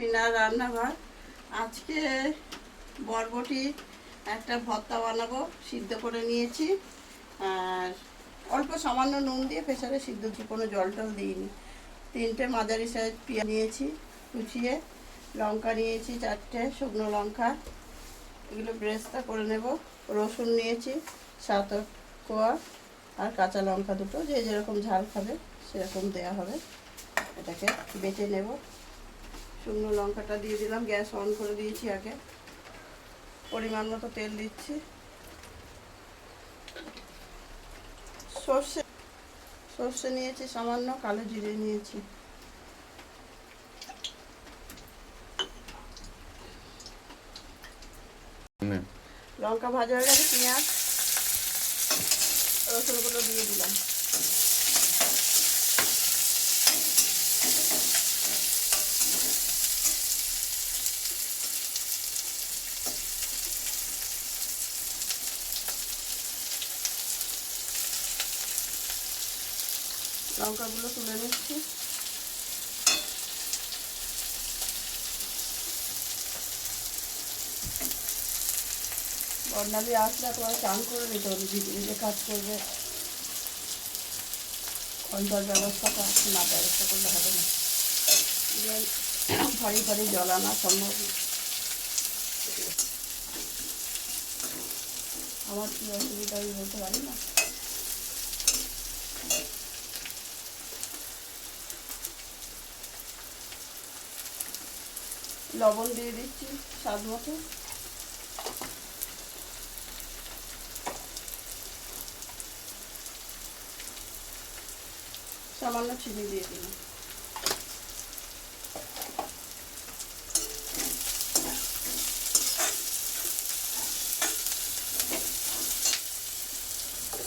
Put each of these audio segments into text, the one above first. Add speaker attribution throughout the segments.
Speaker 1: মিনার রান্নাঘর। আজকে বরবটি একটা ভর্তা বানাবো, সিদ্ধ করে নিয়েছি। আর অল্প সামান্য নুন দিয়ে প্রেসারে সিদ্ধ হচ্ছে, কোনো জল টল দিইনি। 3টে মাঝারি সাইজ পেঁয়াজ নিয়েছি কুচিয়ে, লঙ্কা নিয়েছি 4টে শুকনো লঙ্কা, এগুলো ব্রেস্তা করে নেব। রসুন নিয়েছি 7 কোয়া, আর কাঁচা লঙ্কা দুটো, যে যেরকম ঝাল খাবে সেরকম দেওয়া হবে। এটাকে বেটে নেব। শুকনো লঙ্কাটা দিয়ে দিলাম, গ্যাস অন করে দিয়েছি আগে। পরিমাণ মতো তেল দিচ্ছি। সর্ষে নিয়েছি সামান্য, কালো জিরে নিয়েছি। লঙ্কা ভাজা হয়ে গেছে, পেঁয়াজ রসুনগুলো দিয়ে দিলাম। লঙ্কাগুলো তুলে নিচ্ছি। বর্ণালী আসলে তোমার চান করে নিতে হবে, যে কাজ করবে অন্তর ব্যবস্থাটা না ব্যবস্থা করলে হবে না। ভারী ভারী জল আনা সম্ভব। আমার কি অসুবিধা আমি বলতে পারি না। লবণ দিয়ে দিচ্ছি স্বাদ মতো। সামান্য চিনি দিয়ে দিলাম।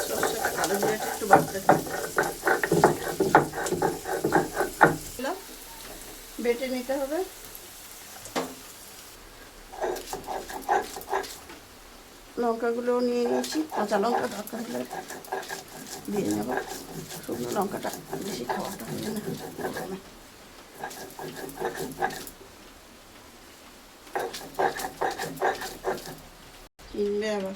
Speaker 1: সরষেটা কালো জিরাটা একটু বাড়তে বেটে নিতে হবে। লঙ্কাগুলো নিয়ে নিয়েছি, কাঁচা লঙ্কা দরকার হলে দিয়ে নেব। শুকনো লঙ্কাটা বেশি খাওয়াটা হয়ে না, কিনবে আবার।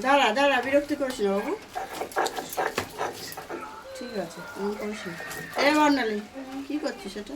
Speaker 1: দাঁড়া দাঁড়া, বিরক্তি করিস না বাবু, ঠিক আছে, এমন করিস না। এ বর্ণালী, কি করছিস এটা?